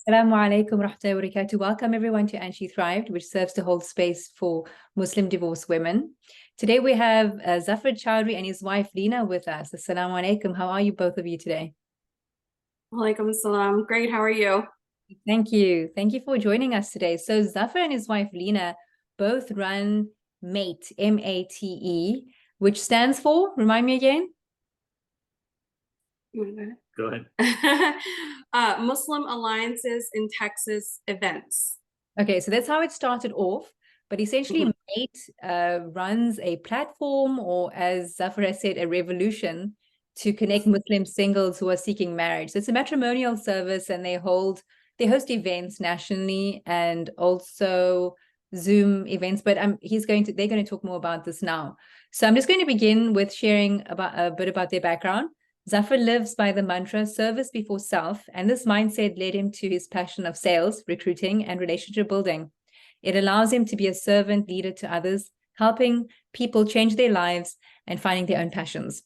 Assalamu alaikum rahmatullahi wa barakatuh. Welcome everyone to And She Thrived, which serves to hold space for Muslim divorced women. Today we have Zafar Chowdhury and his wife Lina with us. Assalamu alaikum. How are you both of you today? Walaikum salam. Great. How are you? Thank you. Thank you for joining us today. So Zafar and his wife Lina both run MATE, M-A-T-E, which stands for, remind me again? Go ahead. Muslim Alliances in Texas events. Okay, so that's how it started off. But essentially, MATE runs a platform, or as Zafar has said, a revolution to connect Muslim singles who are seeking marriage. So it's a matrimonial service, and they host events nationally and also Zoom events. But they're going to talk more about this now. So I'm just going to begin with sharing a bit about their background. Zafar lives by the mantra service before self, and this mindset led him to his passion of sales, recruiting, and relationship building. It allows him to be a servant leader to others, helping people change their lives and finding their own passions.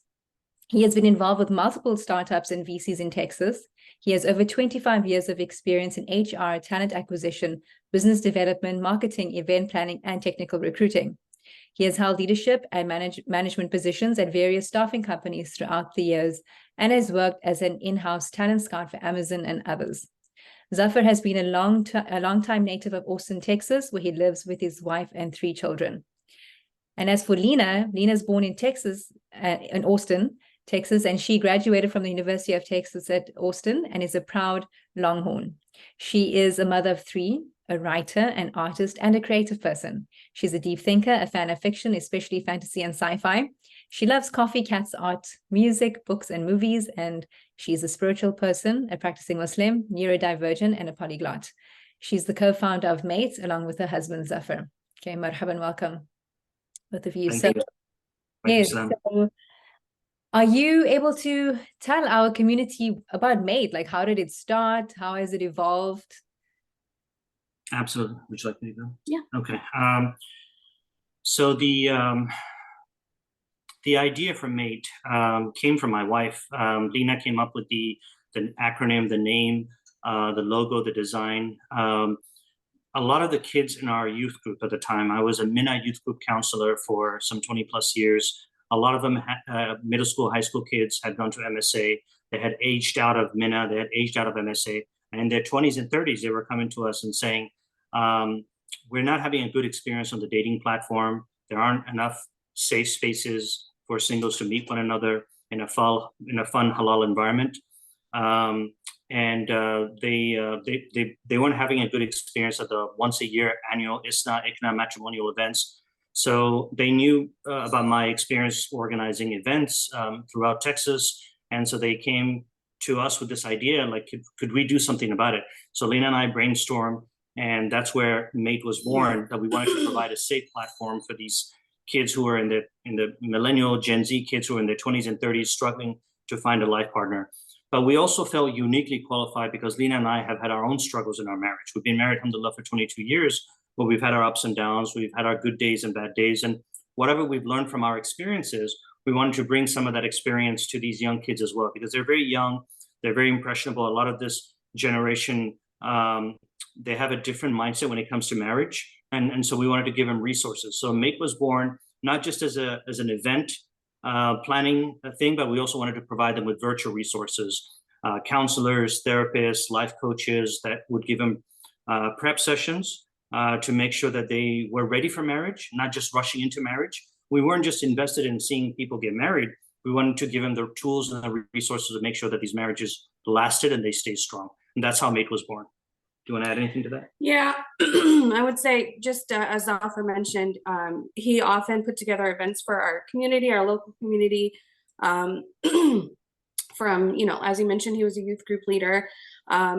He has been involved with multiple startups and VCs in Texas. He has over 25 years of experience in HR, talent acquisition, business development, marketing, event planning, and technical recruiting. He has held leadership and management positions at various staffing companies throughout the years and has worked as an in-house talent scout for Amazon and others. Zafar has been a long-time native of Austin, Texas, where he lives with his wife and 3 children. And as for Lina, Lina's born in Texas, in Austin, Texas, and she graduated from the University of Texas at Austin and is a proud Longhorn. She is a mother of 3, a writer, an artist, and a creative person. She's a deep thinker, a fan of fiction, especially fantasy and sci-fi. She loves coffee, cats, art, music, books, and movies, and she's a spiritual person, a practicing Muslim, neurodivergent, and a polyglot. She's the co-founder of MATE, along with her husband, Zafar. Okay, marhaban, welcome, both of you. Thank you. Yes, so are you able to tell our community about MATE? Like, how did it start? How has it evolved? Absolutely. Would you like me to go? Yeah. Okay. So the idea for MATE came from my wife. Lina came up with the acronym, the name, the logo, the design. A lot of the kids in our youth group at the time, I was a MINA youth group counselor for some 20 plus years. A lot of them, middle school, high school kids, had gone to MSA. They had aged out of MINA. They had aged out of MSA. And in their 20s and 30s, they were coming to us and saying, we're not having a good experience on the dating platform. There aren't enough safe spaces for singles to meet one another in a fun halal environment. They weren't having a good experience at the once a year annual ISNA ICNA matrimonial events. So they knew about my experience organizing events throughout Texas. And so they came to us with this idea, like, could we do something about it? So Lina and I brainstormed, and that's where MATE was born, that we wanted to provide a safe platform for these kids who are in the millennial Gen Z kids who are in their 20s and 30s struggling to find a life partner. But we also felt uniquely qualified because Lina and I have had our own struggles in our marriage. We've been married, alhamdulillah, for 22 years, but we've had our ups and downs. We've had our good days and bad days. And whatever we've learned from our experiences, we wanted to bring some of that experience to these young kids as well, because they're very young. They're very impressionable. A lot of this generation, they have a different mindset when it comes to marriage. And so we wanted to give them resources. So MATE was born not just as an event planning thing, but we also wanted to provide them with virtual resources, counselors, therapists, life coaches that would give them prep sessions to make sure that they were ready for marriage, not just rushing into marriage. We weren't just invested in seeing people get married. We wanted to give them the tools and the resources to make sure that these marriages lasted and they stayed strong. And that's how MATE was born. Do you want to add anything to that? Yeah, I would say, just as Zafar mentioned, he often put together events for our community, our local community. From, as he mentioned, he was a youth group leader.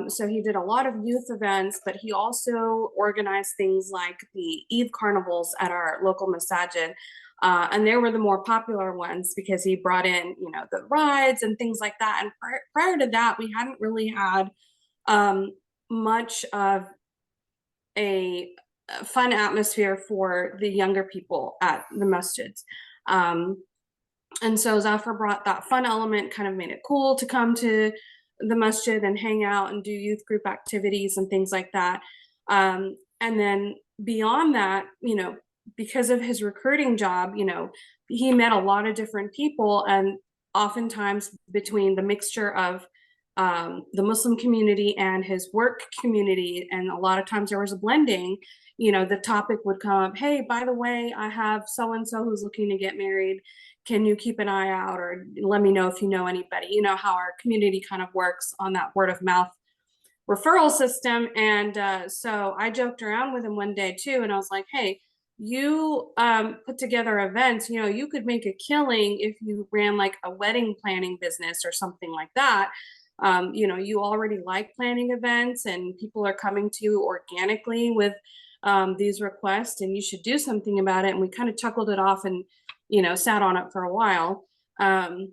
So he did a lot of youth events, but he also organized things like the Eid carnivals at our local masajid. And they were the more popular ones because he brought in, the rides and things like that. And prior to that, we hadn't really had much of a fun atmosphere for the younger people at the masjids. And so Zafar brought that fun element, kind of made it cool to come to the masjid and hang out and do youth group activities and things like that. And then beyond that, because of his recruiting job, he met a lot of different people, and oftentimes between the mixture of the Muslim community and his work community, and a lot of times there was a blending, the topic would come up, hey, by the way, I have so-and-so who's looking to get married. Can you keep an eye out, or let me know if you know anybody? You know how our community kind of works on that word of mouth referral system. And so I joked around with him one day too, and I was like, hey, you put together events, you could make a killing if you ran like a wedding planning business or something like that. You already like planning events, and people are coming to you organically with these requests, and you should do something about it. And we kind of chuckled it off and sat on it for a while. And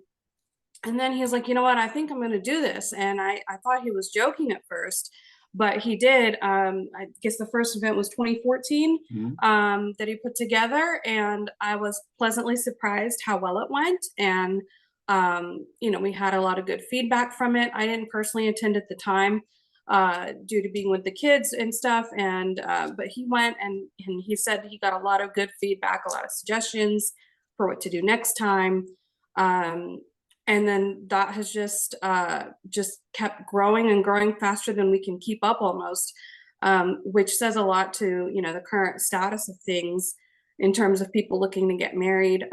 then he was like, you know what, I think I'm going to do this. And I thought he was joking at first, but he did. I guess the first event was 2014 that he put together. And I was pleasantly surprised how well it went. And, we had a lot of good feedback from it. I didn't personally attend at the time due to being with the kids and stuff. And but he went, and he said he got a lot of good feedback, a lot of suggestions for what to do next time. And then that has just kept growing and growing faster than we can keep up almost, which says a lot to, the current status of things in terms of people looking to get married.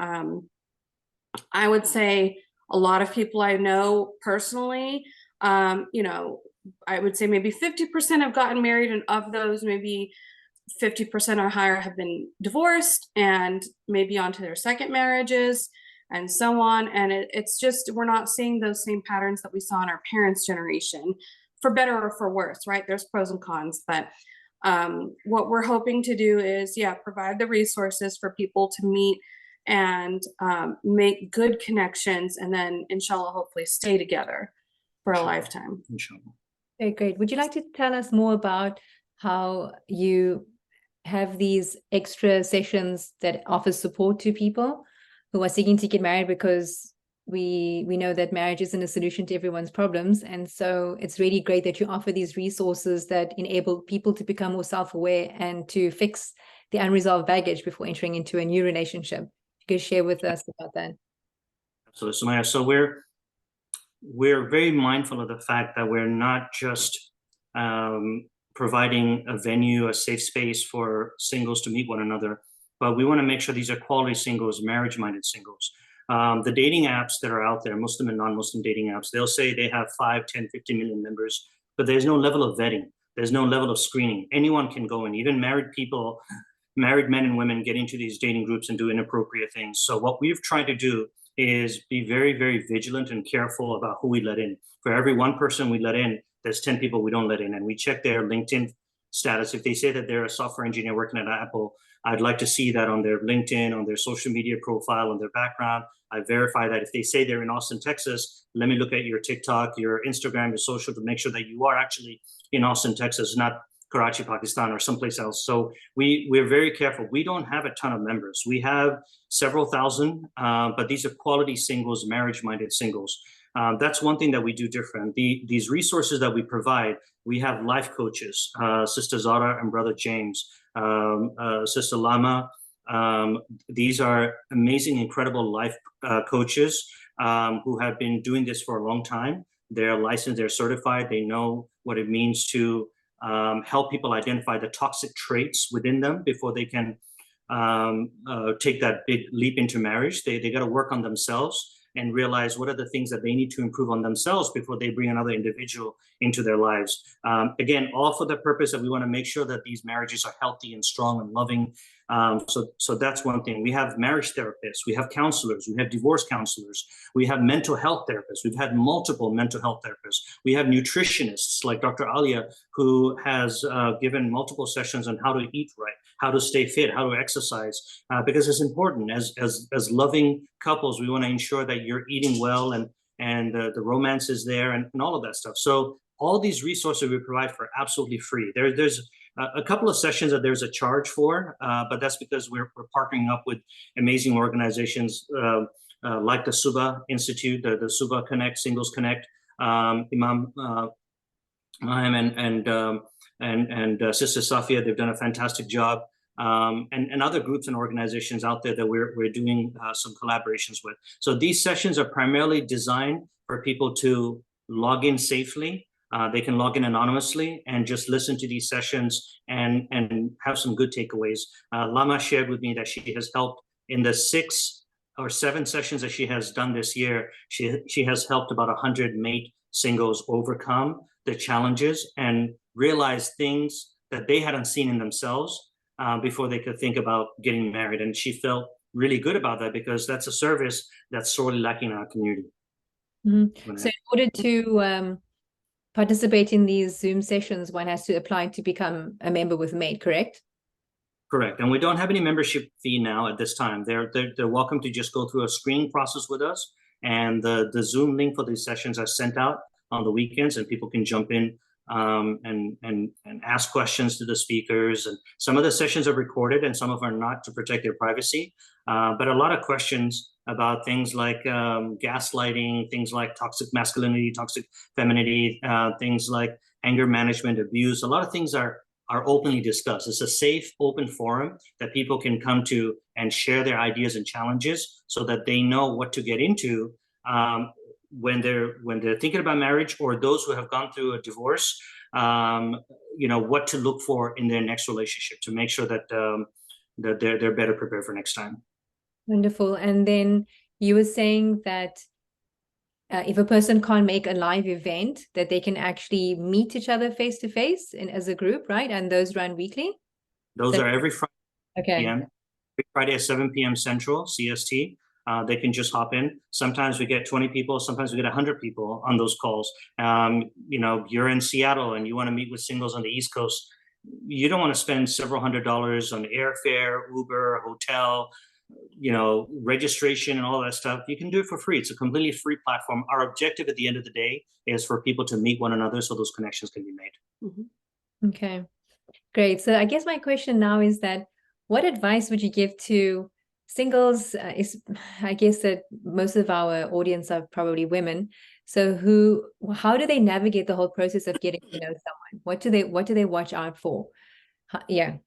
I would say a lot of people I know personally, I would say maybe 50% have gotten married, and of those, maybe 50% or higher have been divorced and maybe onto their second marriages, and so on. And it's just, we're not seeing those same patterns that we saw in our parents' generation, for better or for worse, right? There's pros and cons, but what we're hoping to do is, provide the resources for people to meet and make good connections, and then inshallah, hopefully stay together for a lifetime. Inshallah. Okay, great. Would you like to tell us more about how you have these extra sessions that offer support to people who are seeking to get married? Because we know that marriage isn't a solution to everyone's problems. And so it's really great that you offer these resources that enable people to become more self-aware and to fix the unresolved baggage before entering into a new relationship. If you could share with us about that. Absolutely, Sumaya. So we're very mindful of the fact that we're not just providing a venue, a safe space for singles to meet one another, but we want to make sure these are quality singles, marriage-minded singles. The dating apps that are out there, Muslim and non-Muslim dating apps, they'll say they have 5, 10, 50 million members, but there's no level of vetting. There's no level of screening. Anyone can go in, even married people, married men and women get into these dating groups and do inappropriate things. So what we've tried to do is be very, very vigilant and careful about who we let in. For every one person we let in, there's 10 people we don't let in, and we check their LinkedIn status. If they say that they're a software engineer working at Apple, I'd like to see that on their LinkedIn, on their social media profile, on their background. I verify that. If they say they're in Austin, Texas, let me look at your TikTok, your Instagram, your social, to make sure that you are actually in Austin, Texas, not Karachi, Pakistan, or someplace else. So we're very careful. We don't have a ton of members. We have several thousand, but these are quality singles, marriage-minded singles. That's one thing that we do different. These resources that we provide, we have life coaches, Sister Zara and Brother James, Sister Lama. These are amazing, incredible life coaches who have been doing this for a long time. They're licensed, they're certified, they know what it means to help people identify the toxic traits within them before they can take that big leap into marriage. They got to work on themselves and realize what are the things that they need to improve on themselves before they bring another individual into their lives. Again, all for the purpose that we want to make sure that these marriages are healthy and strong and loving. So that's one thing. We have marriage therapists, we have counselors, we have divorce counselors, we have mental health therapists. We've had multiple mental health therapists. We have nutritionists like Dr. Alia, who has given multiple sessions on how to eat right, how to stay fit, how to exercise, because it's important. As loving couples, we want to ensure that you're eating well and the romance is there and all of that stuff. So all these resources we provide for absolutely free. There's a couple of sessions that there's a charge for, but that's because we're partnering up with amazing organizations like the Suba Institute, the Suba Connect, Singles Connect, Imam Mahim and Sister Safia. They've done a fantastic job. And other groups and organizations out there that we're doing some collaborations with. So these sessions are primarily designed for people to log in safely. They can log in anonymously and just listen to these sessions and have some good takeaways. Lama shared with me that she has helped in the 6 or 7 sessions that she has done this year. She has helped about 100 mate singles overcome the challenges and realize things that they hadn't seen in themselves before they could think about getting married. And she felt really good about that because that's a service that's sorely lacking in our community. Mm-hmm. So in order to participate in these Zoom sessions, one has to apply to become a member with Mate, correct? Correct. And we don't have any membership fee now at this time. They're welcome to just go through a screening process with us. And the Zoom link for these sessions are sent out on the weekends, and people can jump in and ask questions to the speakers. And some of the sessions are recorded and some of them are not, to protect their privacy. But a lot of questions about things like gaslighting, things like toxic masculinity, toxic femininity, things like anger management, abuse. A lot of things are openly discussed. It's a safe, open forum that people can come to and share their ideas and challenges so that they know what to get into when they're thinking about marriage, or those who have gone through a divorce, what to look for in their next relationship to make sure that that they're better prepared for next time. Wonderful. And then you were saying that if a person can't make a live event, that they can actually meet each other face to face and as a group, right? And those run weekly? Those are every Friday. Okay. PM. Every Friday at 7 p.m. Central CST. They can just hop in. Sometimes we get 20 people, sometimes we get 100 people on those calls. You're in Seattle and you want to meet with singles on the East Coast. You don't want to spend several $100s on airfare, Uber, hotel, registration and all that stuff. You can do it for free. It's a completely free platform. Our objective at the end of the day is for people to meet one another so those connections can be made. Mm-hmm. Okay, great. So I guess my question now is that what advice would you give to singles? I guess that most of our audience are probably women. So how do they navigate the whole process of getting to know someone? What do they watch out for? Yeah.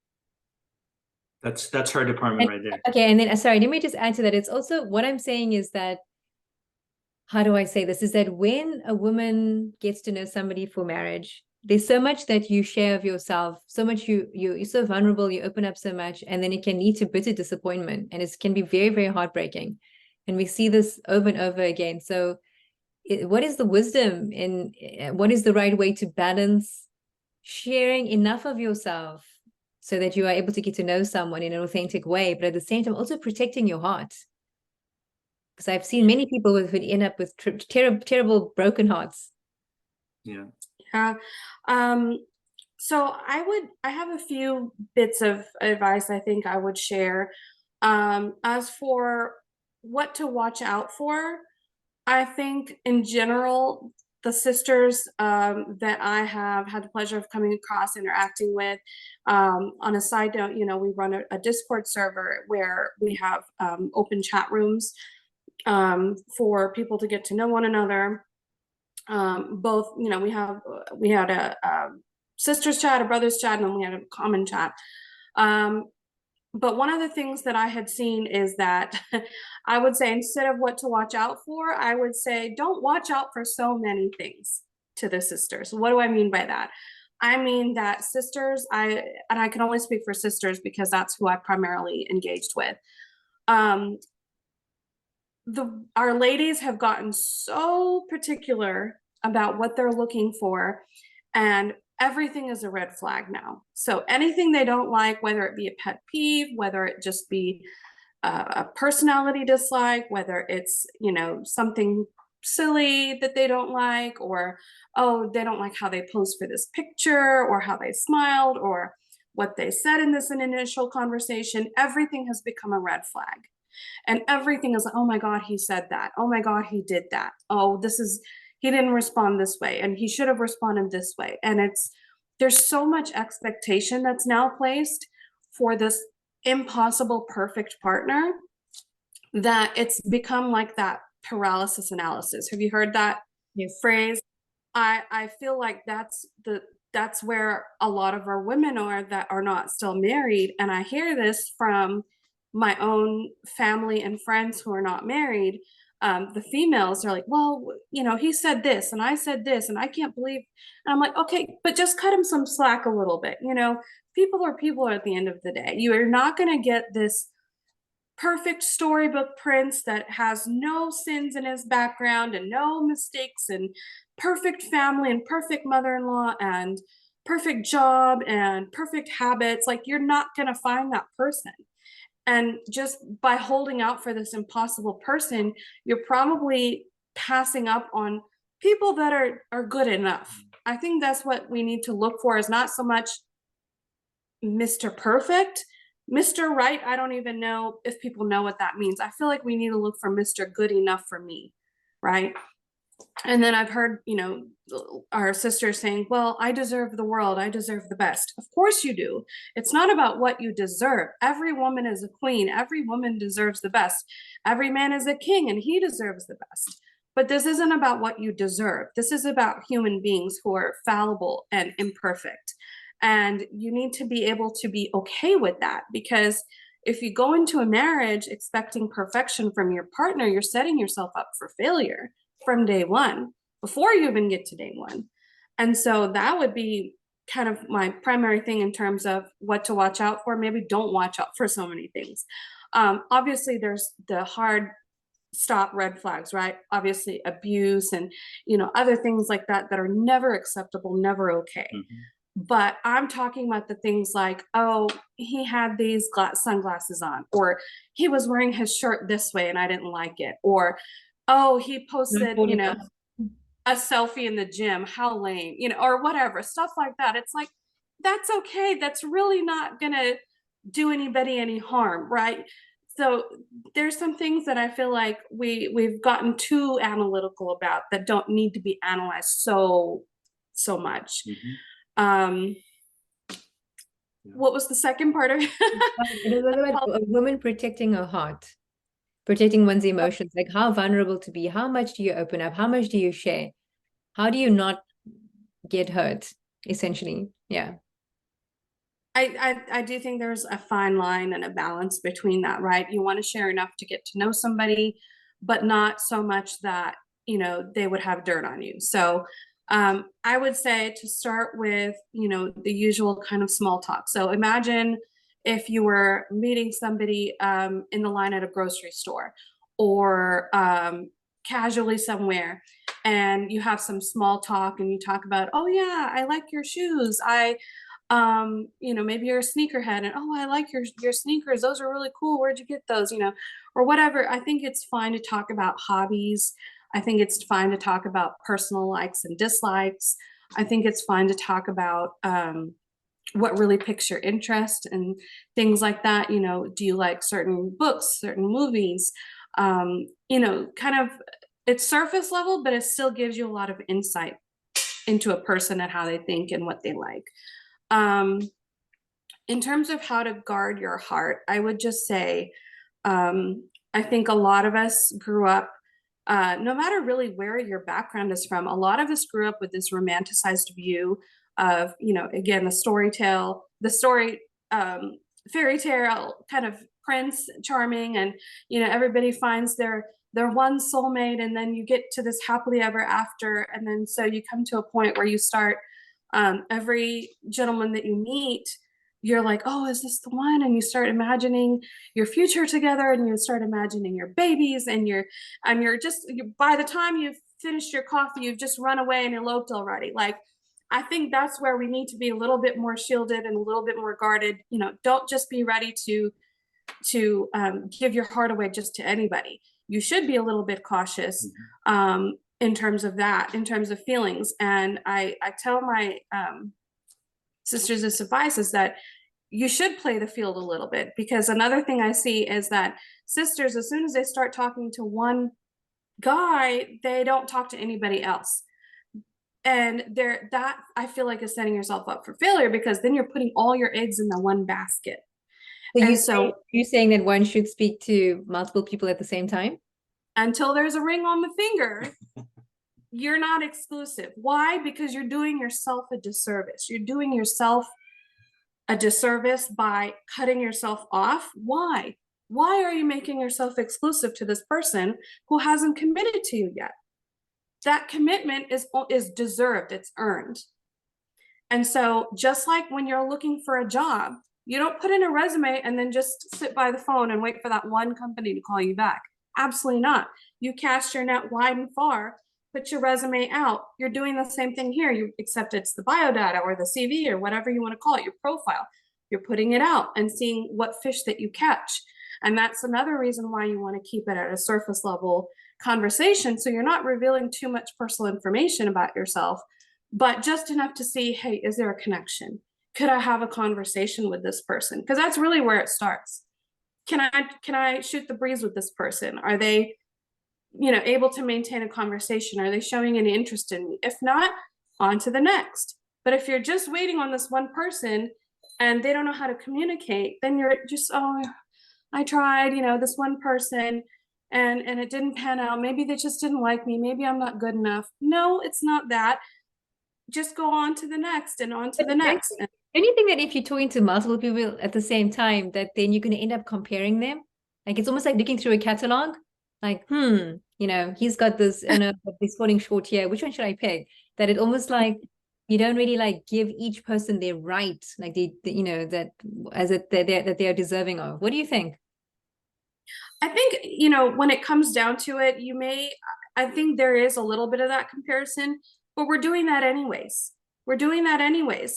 That's her department right there. Okay, and then sorry, let me just add to that. It's also what I'm saying is that, how do I say this? Is that when a woman gets to know somebody for marriage, there's so much that you share of yourself, so much you're so vulnerable, you open up so much, and then it can lead to bitter disappointment, and it can be very, very heartbreaking. And we see this over and over again. So what is the wisdom in what is the right way to balance sharing enough of yourself so that you are able to get to know someone in an authentic way, but at the same time also protecting your heart? Because I've seen many people who end up with terrible broken hearts. Yeah. So I have a few bits of advice I think I would share. As for what to watch out for, I think in general, the sisters that I have had the pleasure of coming across, interacting with, on a side note, we run a Discord server where we have open chat rooms for people to get to know one another. Both, we had a sisters chat, a brothers chat, and then we had a common chat. But one of the things that I had seen is that I would say, instead of what to watch out for, I would say, don't watch out for so many things to the sisters. What do I mean by that? I mean that sisters, and I can only speak for sisters because that's who I primarily engaged with. Our ladies have gotten so particular about what they're looking for, and everything is a red flag now. So anything they don't like, whether it be a pet peeve, whether it just be a personality dislike, whether it's, something silly that they don't like, or, oh, they don't like how they posed for this picture, or how they smiled, or what they said in this initial conversation, everything has become a red flag. And everything is like, oh my God, he said that. Oh my God, he did that. Oh, he didn't respond this way, and he should have responded this way. And there's so much expectation that's now placed for this impossible perfect partner that it's become like that paralysis analysis. Have you heard that Yes. phrase. I feel like that's where a lot of our women are that are not still married. And I hear this from my own family and friends who are not married. The females are like, well, you know, he said this and I said this, and I can't believe. And I'm like, okay, but just cut him some slack a little bit. You know, people are people at the end of the day. You are not going to get this perfect storybook prince that has no sins in his background and no mistakes and perfect family and perfect mother-in-law and perfect job and perfect habits. Like, you're not going to find that person. And just by holding out for this impossible person, you're probably passing up on people that are good enough. I think that's what we need to look for, is not so much Mr. Perfect. Mr. Right, I don't even know if people know what that means. I feel like we need to look for Mr. Good enough for me, right? And then I've heard, you know, our sisters saying, well, I deserve the world. I deserve the best. Of course you do. It's not about what you deserve. Every woman is a queen. Every woman deserves the best. Every man is a king and he deserves the best. But this isn't about what you deserve. This is about human beings who are fallible and imperfect. And you need to be able to be okay with that, because if you go into a marriage expecting perfection from your partner, you're setting yourself up for failure from day one, before you even get to day one. And so that would be kind of my primary thing in terms of what to watch out for. Maybe don't watch out for so many things. Obviously, there's the hard stop red flags, right? Obviously, abuse and, you know, other things like that that are never acceptable, never okay. But I'm talking about the things like, oh, he had these sunglasses on, or he was wearing his shirt this way and I didn't like it, or, oh, he posted, you know, a selfie in the gym, how lame, you know, or whatever, stuff like that. It's like, that's okay. That's really not gonna do anybody any harm, right? So there's some things that I feel like we've gotten too analytical about that don't need to be analyzed so much. Um, what was the second part of it? It was about a woman protecting her heart, protecting one's emotions, like how vulnerable to be, how much do you open up, how much do you share, how do you not get hurt, essentially. Yeah. I do think there's a fine line and a balance between that, right? You want to share enough to get to know somebody, but not so much that, you know, they would have dirt on you. So I would say to start with, you know, the usual kind of small talk. So imagine if you were meeting somebody in the line at a grocery store, or casually somewhere, and you have some small talk and you talk about, oh yeah, I like your shoes. You know, maybe you're a sneakerhead and, oh, I like your sneakers. Those are really cool. Where'd you get those? You know, or whatever. I think it's fine to talk about hobbies. I think it's fine to talk about personal likes and dislikes. I think it's fine to talk about what really piques your interest and things like that. You know, do you like certain books, certain movies? You know, kind of, it's surface level, but it still gives you a lot of insight into a person and how they think and what they like. In terms of how to guard your heart, I would just say, I think a lot of us grew up, no matter really where your background is from, a lot of us grew up with this romanticized view of, you know, again, fairy tale kind of prince charming, and, you know, everybody finds their one soulmate, and then you get to this happily ever after. And then so you come to a point where you start, every gentleman that you meet, you're like, oh, is this the one? And you start imagining your future together, and you start imagining your babies, and by the time you've finished your coffee, you've just run away and eloped already. Like, I think that's where we need to be a little bit more shielded and a little bit more guarded. You know, don't just be ready to give your heart away just to anybody. You should be a little bit cautious in terms of that, in terms of feelings. And I tell my sisters this advice is that you should play the field a little bit, because another thing I see is that sisters, as soon as they start talking to one guy, they don't talk to anybody else. And that I feel like is setting yourself up for failure, because then you're putting all your eggs in the one basket. So you're saying that one should speak to multiple people at the same time? Until there's a ring on the finger. you're not exclusive. Why? Because you're doing yourself a disservice. You're doing yourself a disservice by cutting yourself off. Why? Why are you making yourself exclusive to this person who hasn't committed to you yet? That commitment is deserved, it's earned. And so just like when you're looking for a job, you don't put in a resume and then just sit by the phone and wait for that one company to call you back. Absolutely not. You cast your net wide and far, put your resume out. You're doing the same thing here. Except it's the biodata or the CV or whatever you want to call it, your profile. You're putting it out and seeing what fish that you catch. And that's another reason why you want to keep it at a surface level conversation. So you're not revealing too much personal information about yourself, but just enough to see, hey, is there a connection? Could I have a conversation with this person? Because that's really where it starts. Can I shoot the breeze with this person? Are they, able to maintain a conversation? Are they showing any interest in me? If not, on to the next. But if you're just waiting on this one person and they don't know how to communicate, then you're just, oh, I tried, this one person and it didn't pan out. Maybe they just didn't like me. Maybe I'm not good enough. No, it's not that. Just go on to the next and on to the next. Don't you think that if you're talking to multiple people at the same time, that then you're going to end up comparing them? Like it's almost like looking through a catalog, like, he's got this, he's falling short here. Which one should I pick? That it almost like you don't really like give each person their right, like that they are deserving of. What do you think? I think, when it comes down to it, I think there is a little bit of that comparison, but we're doing that anyways.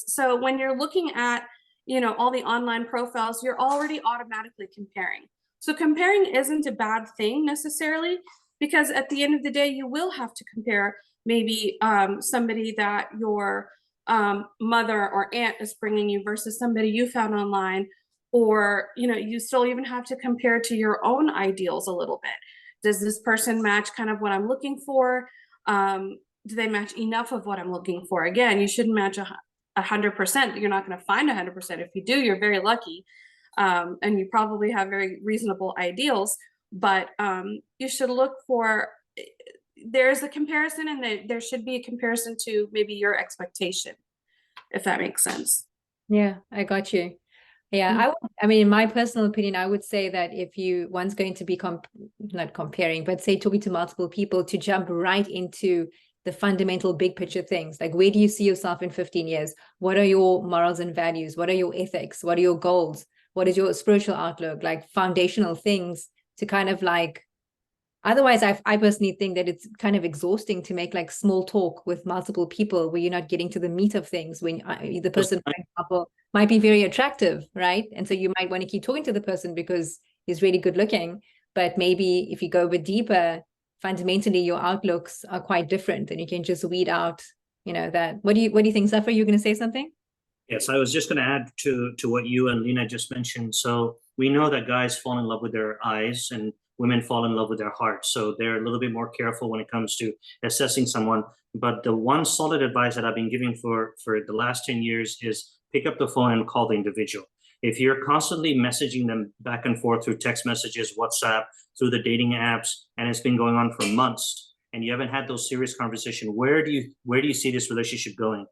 So when you're looking at, all the online profiles, you're already automatically comparing. So comparing isn't a bad thing necessarily, because at the end of the day, you will have to compare maybe somebody that your mother or aunt is bringing you versus somebody you found online, or you still even have to compare to your own ideals a little bit. Does this person match kind of what I'm looking for? Do they match enough of what I'm looking for? Again, you shouldn't match 100%. You're not going to find 100%. If you do, you're very lucky, and you probably have very reasonable ideals. But you should look for, there's a comparison, and there should be a comparison to maybe your expectation, if that makes sense. Yeah, I got you. Yeah, I mean, in my personal opinion, I would say that if one's going to be not comparing, but say talking to multiple people, to jump right into the fundamental big picture things, like where do you see yourself in 15 years? What are your morals and values? What are your ethics? What are your goals? What is your spiritual outlook? Like foundational things to kind of like, otherwise I personally think that it's kind of exhausting to make like small talk with multiple people where you're not getting to the meat of things, when the person, for example, might be very attractive, right? And so you might want to keep talking to the person because he's really good looking, but maybe if you go a bit deeper, fundamentally your outlooks are quite different, and you can just weed out, that. What do you think, Zafar? You're going to say something? Yes, I was just going to add to what you and Lena just mentioned. So we know that guys fall in love with their eyes and women fall in love with their hearts. So they're a little bit more careful when it comes to assessing someone. But the one solid advice that I've been giving for the last 10 years is pick up the phone and call the individual. If you're constantly messaging them back and forth through text messages, WhatsApp, through the dating apps, and it's been going on for months, and you haven't had those serious conversations, where do you see this relationship going?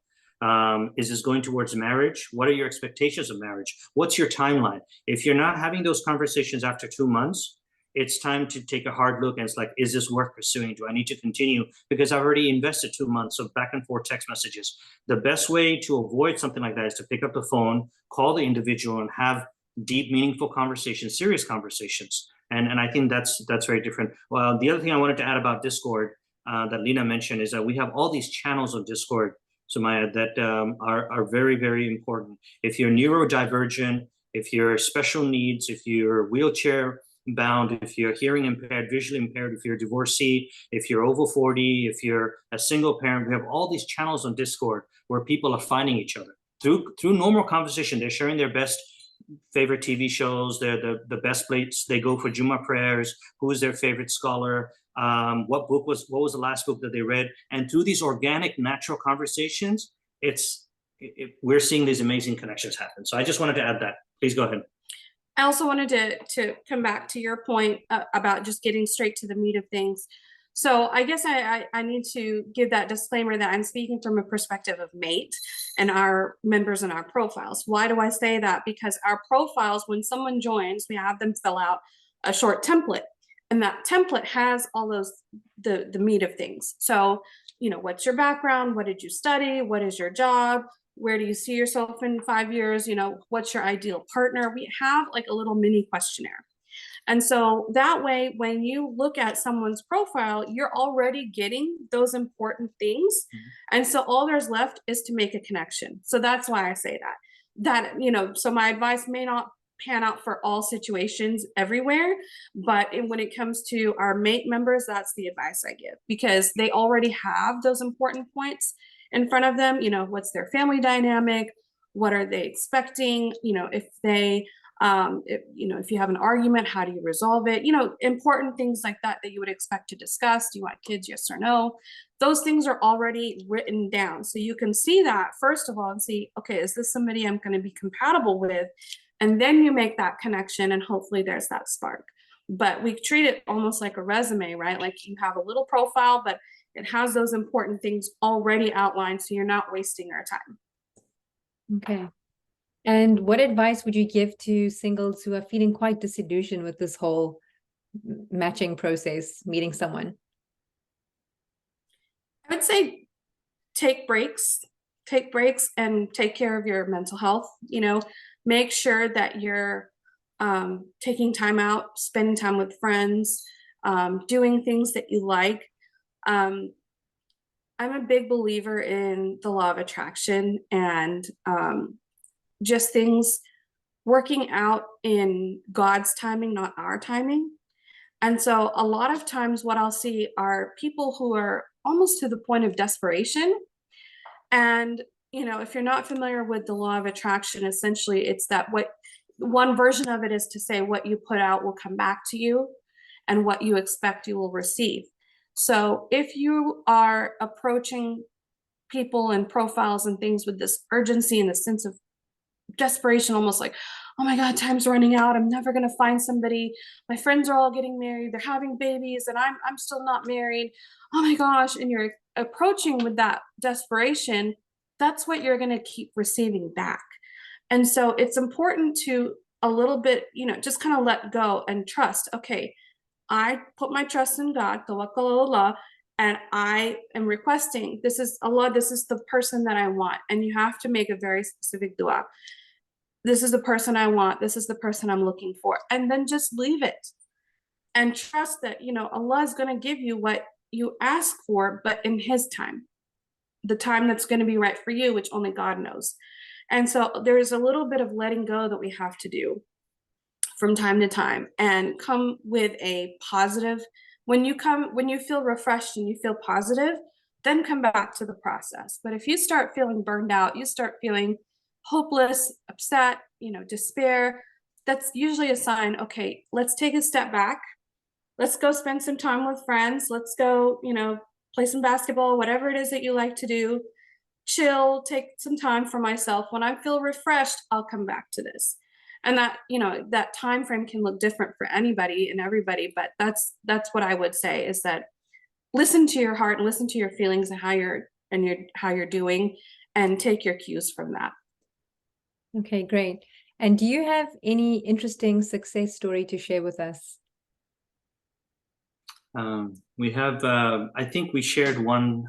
Is this going towards marriage? What are your expectations of marriage? What's your timeline? If you're not having those conversations after 2 months, it's time to take a hard look, and it's like, is this worth pursuing? Do I need to continue? Because I've already invested 2 months of back and forth text messages. The best way to avoid something like that is to pick up the phone, call the individual, and have deep, meaningful conversations, serious conversations. And I think that's very different. Well, the other thing I wanted to add about Discord that Lena mentioned is that we have all these channels of Discord, Sumaya, that are very, very important. If you're neurodivergent, if you're special needs, if you're wheelchair bound, if you're hearing impaired, visually impaired, if you're a divorcee, if you're over 40, if you're a single parent, we have all these channels on Discord where people are finding each other through normal conversation. They're sharing their best favorite TV shows, the best place they go for Juma prayers, who is their favorite scholar, what was the last book that they read. And through these organic, natural conversations, we're seeing these amazing connections happen. So I just wanted to add that. Please go ahead. I also wanted to come back to your point about just getting straight to the meat of things. So I guess I need to give that disclaimer that I'm speaking from a perspective of mate and our members in our profiles. Why do I say that? Because our profiles, when someone joins, we have them fill out a short template, and that template has all those the meat of things. So, you know, what's your background? What did you study? What is your job? Where do you see yourself in 5 years? You know, what's your ideal partner? We have like a little mini questionnaire. And so that way, when you look at someone's profile, you're already getting those important things. And so all there's left is to make a connection. So that's why I say that. That, you know, so my advice may not pan out for all situations everywhere, but when it comes to our mate members, that's the advice I give, because they already have those important points in front of them. You know, what's their family dynamic? What are they expecting? You know, if they you know, if you have an argument, how do you resolve it? You know, important things like that that you would expect to discuss. Do you want kids? Yes or no? Those things are already written down. So you can see that first of all and see, okay, is this somebody I'm going to be compatible with? And then you make that connection, and hopefully there's that spark. But we treat it almost like a resume, right? Like you have a little profile, but it has those important things already outlined, so you're not wasting your time. Okay. And what advice would you give to singles who are feeling quite disillusioned with this whole matching process, meeting someone? I would say take breaks and take care of your mental health. You know, make sure that you're taking time out, spending time with friends, doing things that you like. I'm a big believer in the law of attraction, and just things working out in God's timing, not our timing. And so a lot of times what I'll see are people who are almost to the point of desperation. And, you know, if you're not familiar with the law of attraction, essentially it's that what one version of it is to say what you put out will come back to you, and what you expect you will receive. So if you are approaching people and profiles and things with this urgency and the sense of desperation, almost like, oh my God, time's running out, I'm never going to find somebody, my friends are all getting married, they're having babies, and I'm still not married, oh my gosh, and you're approaching with that desperation, that's what you're going to keep receiving back. And so it's important to a little bit, you know, just kind of let go and trust. Okay, I put my trust in God, tawakkal Allah, and I am requesting, this is Allah, this is the person that I want. And you have to make a very specific dua. This is the person I want. This is the person I'm looking for. And then just leave it and trust that, you know, Allah is going to give you what you ask for, but in His time, the time that's going to be right for you, which only God knows. And so there's a little bit of letting go that we have to do from time to time, and come with a positive. When you feel refreshed and you feel positive, then come back to the process. But if you start feeling burned out, you start feeling hopeless, upset, you know, despair, that's usually a sign, okay, let's take a step back. Let's go spend some time with friends. Let's go, you know, play some basketball, whatever it is that you like to do. Chill, take some time for myself. When I feel refreshed, I'll come back to this. And that, you know, that time frame can look different for anybody and everybody, but that's what I would say, is that listen to your heart and listen to your feelings and how you're doing, and take your cues from that. Okay, great. And do you have any interesting success story to share with us? We have, I think we shared one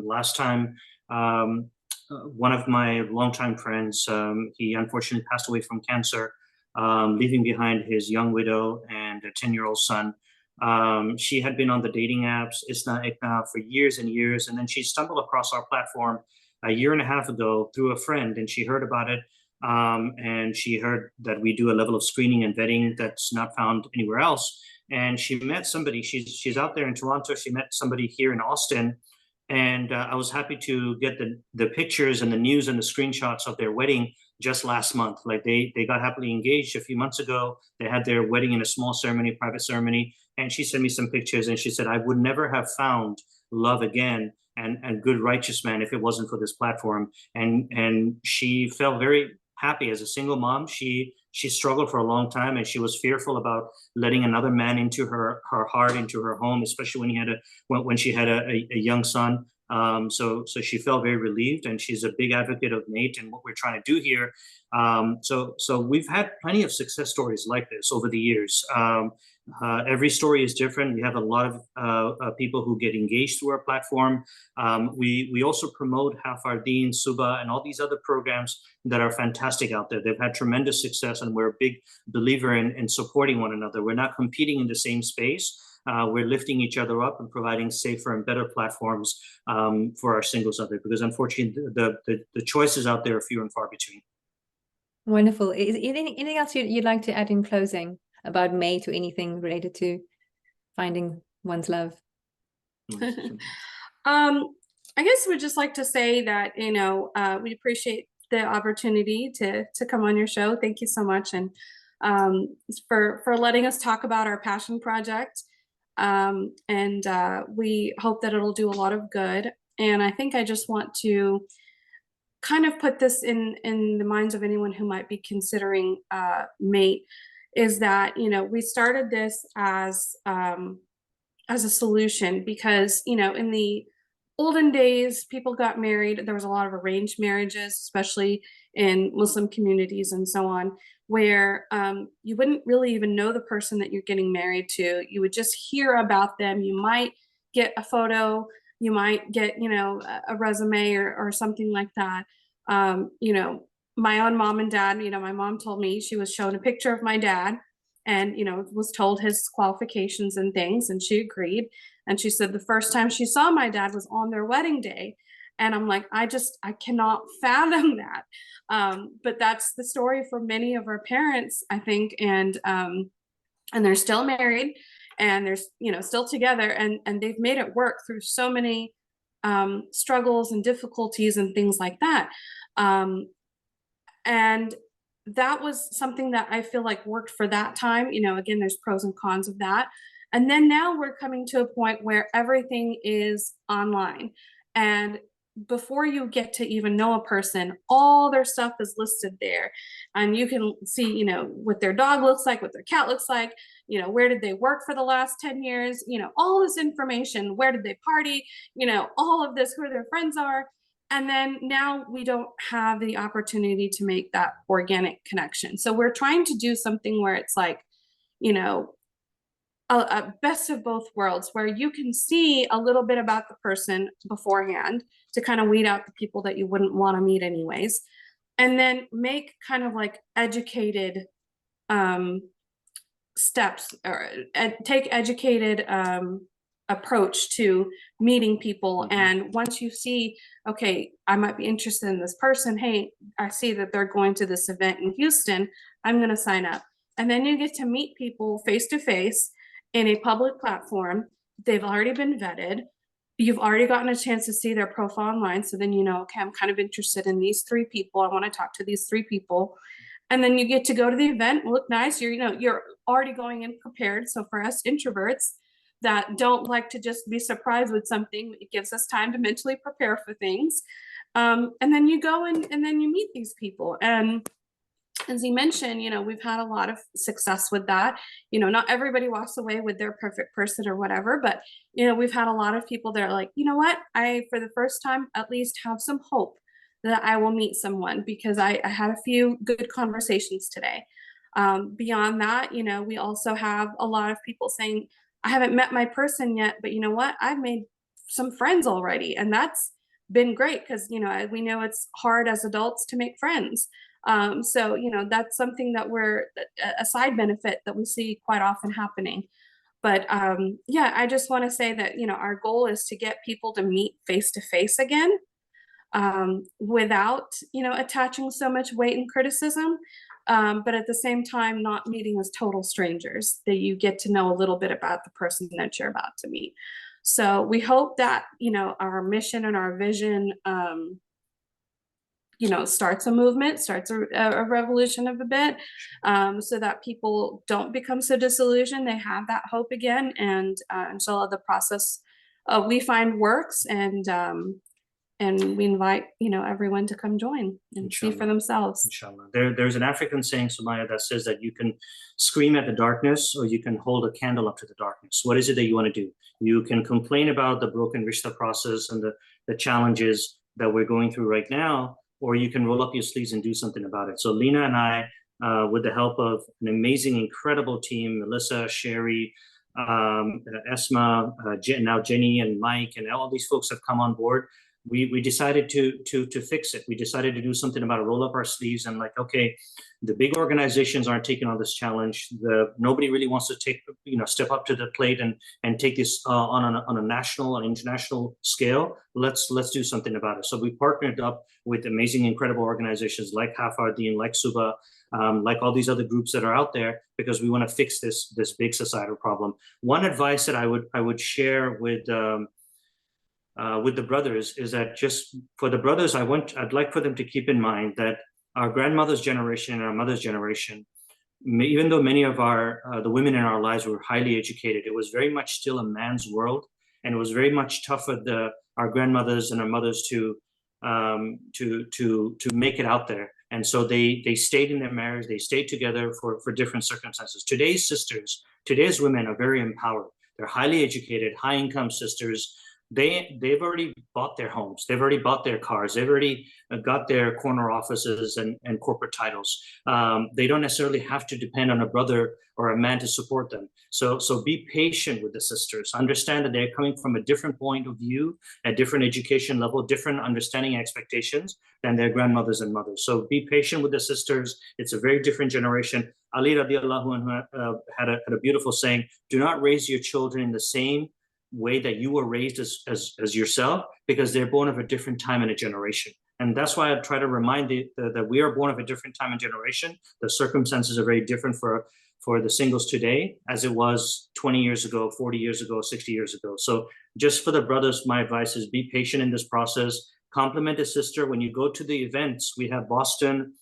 last time. One of my longtime friends, he unfortunately passed away from cancer, leaving behind his young widow and a 10-year-old son. She had been on the dating apps, Isna Ikna, for years and years. And then she stumbled across our platform a year and a half ago through a friend, and she heard about it. And she heard that we do a level of screening and vetting that's not found anywhere else. And she met somebody, she's out there in Toronto. She met somebody here in Austin. And I was happy to get the pictures and the news and the screenshots of their wedding just last month. Like they got happily engaged a few months ago. They had their wedding in a small ceremony, private ceremony. And she sent me some pictures, and she said, I would never have found love again and good righteous man if it wasn't for this platform. And she felt very happy as a single mom. She she struggled for a long time, and she was fearful about letting another man into her heart, into her home, especially when she had a young son. So she felt very relieved, and she's a big advocate of Nate and what we're trying to do here. So we've had plenty of success stories like this over the years. Every story is different. We have a lot of people who get engaged through our platform. We also promote Hafardeen, Suba, and all these other programs that are fantastic out there. They've had tremendous success, and we're a big believer in supporting one another. We're not competing in the same space. We're lifting each other up and providing safer and better platforms for our singles out there, because unfortunately the choices out there are few and far between. Wonderful. Is anything else you'd like to add in closing about Mate or anything related to finding one's love? I guess we'd just like to say that, you know, we appreciate the opportunity to come on your show. Thank you so much, and for letting us talk about our passion project. And we hope that it'll do a lot of good. And I think I just want to kind of put this in the minds of anyone who might be considering Mate, is that, you know, we started this as a solution because, you know, in the olden days, people got married. There was a lot of arranged marriages, especially in Muslim communities and so on, where you wouldn't really even know the person that you're getting married to. You would just hear about them. You might get a photo, you might get, you know, a resume or something like that. You know, my own mom and dad, you know, my mom told me she was shown a picture of my dad and, you know, was told his qualifications and things, and she agreed. And she said the first time she saw my dad was on their wedding day. And I'm like, I cannot fathom that. But that's the story for many of our parents, I think. And they're still married, and they're, you know, still together, and they've made it work through so many struggles and difficulties and things like that. And that was something that I feel like worked for that time. You know, again, there's pros and cons of that. And then now we're coming to a point where everything is online. And before you get to even know a person, all their stuff is listed there. And you can see, you know, what their dog looks like, what their cat looks like, you know, where did they work for the last 10 years, you know, all this information, where did they party, you know, all of this, who their friends are. And then now we don't have the opportunity to make that organic connection. So we're trying to do something where it's like, you know, a best of both worlds, where you can see a little bit about the person beforehand to kind of weed out the people that you wouldn't want to meet anyways, and then make kind of like educated steps, or take educated approach to meeting people. And once you see, okay, I might be interested in this person, hey, I see that they're going to this event in Houston, I'm going to sign up. And then you get to meet people face to face in a public platform. They've already been vetted. You've already gotten a chance to see their profile online. So then, you know, okay, I'm kind of interested in these 3 people. I want to talk to these 3 people. And then you get to go to the event, look nice. You're, you know, you're already going in prepared. So for us introverts that don't like to just be surprised with something, it gives us time to mentally prepare for things. And then you go and then you meet these people. And as he mentioned, you know, we've had a lot of success with that. You know, not everybody walks away with their perfect person or whatever, but, you know, we've had a lot of people that are like, you know what, I, for the first time, at least have some hope that I will meet someone, because I had a few good conversations today. Beyond that, you know, we also have a lot of people saying, I haven't met my person yet, but you know what, I've made some friends already. And that's been great, because, you know, we know it's hard as adults to make friends. So, you know, that's something that we're a side benefit that we see quite often happening. But yeah, I just want to say that, you know, our goal is to get people to meet face to face again, without, you know, attaching so much weight and criticism. But at the same time, not meeting as total strangers, that you get to know a little bit about the person that you're about to meet. So we hope that, you know, our mission and our vision, you know, starts a movement, starts a revolution of a bit, so that people don't become so disillusioned. They have that hope again, and inshallah, the process we find works, and and we invite, everyone to come join and see for Inshallah. themselves. Inshallah. There's an African saying, Sumaya, that says that you can scream at the darkness or you can hold a candle up to the darkness. What is it that you want to do? You can complain about the broken Rishta process and the challenges that we're going through right now, or you can roll up your sleeves and do something about it. So Lena and I, with the help of an amazing, incredible team, Melissa, Sherry, Esma, now Jenny and Mike, and all these folks have come on board. We decided to fix it. We decided to do something about it, roll up our sleeves and like, okay, the big organizations aren't taking on this challenge. Nobody really wants to step up to the plate and take this on a national and international scale. Let's do something about it. So we partnered up with amazing, incredible organizations like Hafardeen, like Suba, like all these other groups that are out there, because we want to fix this big societal problem. One advice that I would share with the brothers is that just for the brothers, I'd like for them to keep in mind that our grandmother's generation and our mother's generation, even though many of the women in our lives were highly educated, it was very much still a man's world, and it was very much tough for our grandmothers and our mothers to make it out there. And so they stayed in their marriage, they stayed together for different circumstances. Today's sisters, today's women are very empowered. They're highly educated, high income sisters. They've already bought their homes. They've already bought their cars. They've already got their corner offices and corporate titles. They don't necessarily have to depend on a brother or a man to support them. So be patient with the sisters. Understand that they're coming from a different point of view, a different education level, different understanding expectations than their grandmothers and mothers. So be patient with the sisters. It's a very different generation. Ali radiallahu anhu had a beautiful saying: do not raise your children in the same way that you were raised as yourself, because they're born of a different time and a generation. And that's why I try to remind that we are born of a different time and generation. The circumstances are very different for the singles today as it was 20 years ago, 40 years ago, 60 years ago. So just for the brothers, my advice is be patient in this process. Compliment a sister. When you go to the events, we have Boston,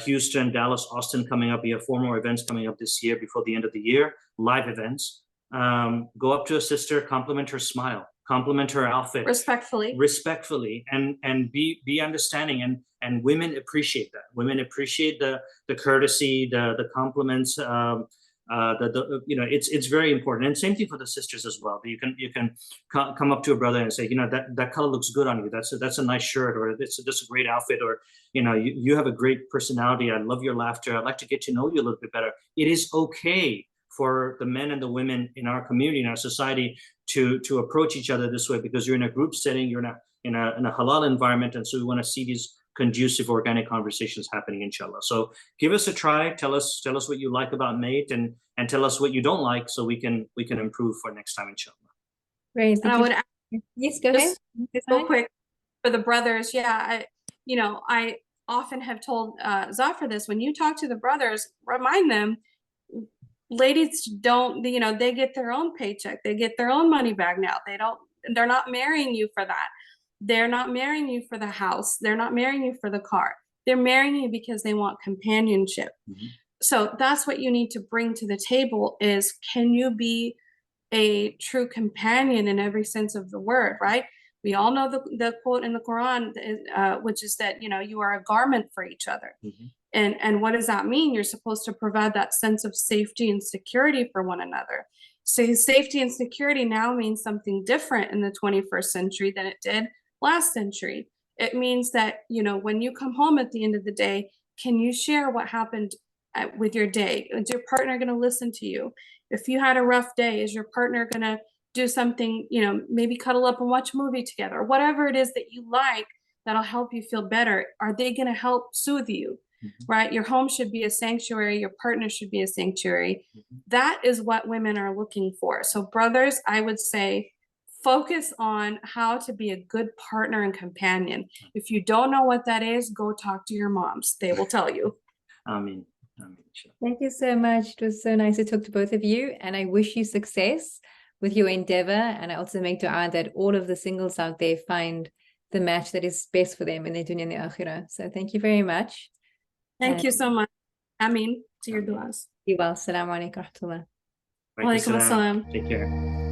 Houston, Dallas, Austin coming up. We have 4 more events coming up this year before the end of the year, live events. Go up to a sister, compliment her smile, compliment her outfit respectfully, and be understanding. And women appreciate that. Women appreciate the courtesy, the compliments. It's very important. And same thing for the sisters as well. You can come up to a brother and say, that color looks good on you. That's a nice shirt, or that's a great outfit, or you have a great personality. I love your laughter. I'd like to get to know you a little bit better. It is okay for the men and the women in our community, in our society, to approach each other this way, because you're in a group setting, you're in a halal environment, and so we want to see these conducive, organic conversations happening, inshallah. So give us a try. Tell us what you like about Mate, and tell us what you don't like, so we can improve for next time, inshallah. Great. And I would add, yes, go ahead. real quick, for the brothers, I often have told Zafar this: when you talk to the brothers, remind them, ladies don't, they get their own paycheck, they get their own money back now. They're not marrying you for that. They're not marrying you for the house. They're not marrying you for the car. They're marrying you because they want companionship. Mm-hmm. So that's what you need to bring to the table is, can you be a true companion in every sense of the word, right? We all know the quote in the Quran, which is that, you are a garment for each other. Mm-hmm. And what does that mean? You're supposed to provide that sense of safety and security for one another. So safety and security now means something different in the 21st century than it did last century. It means that, when you come home at the end of the day, can you share what happened with your day? Is your partner going to listen to you? If you had a rough day, is your partner going to do something, maybe cuddle up and watch a movie together, whatever it is that you like that'll help you feel better? Are they going to help soothe you? Mm-hmm. Right? Your home should be a sanctuary. Your partner should be a sanctuary. Mm-hmm. That is what women are looking for. So brothers, I would say, focus on how to be a good partner and companion. If you don't know what that is, go talk to your moms. They will tell you. Amen. Thank you so much. It was so nice to talk to both of you, and I wish you success with your endeavor. And I also make dua that all of the singles out there find the match that is best for them in their dunya and their akhirah. So thank you very much. Thank you so much. Ameen to your duas. Be well. Assalamu alaikum wa rahmatullah. Wa alaikum assalam. Take care.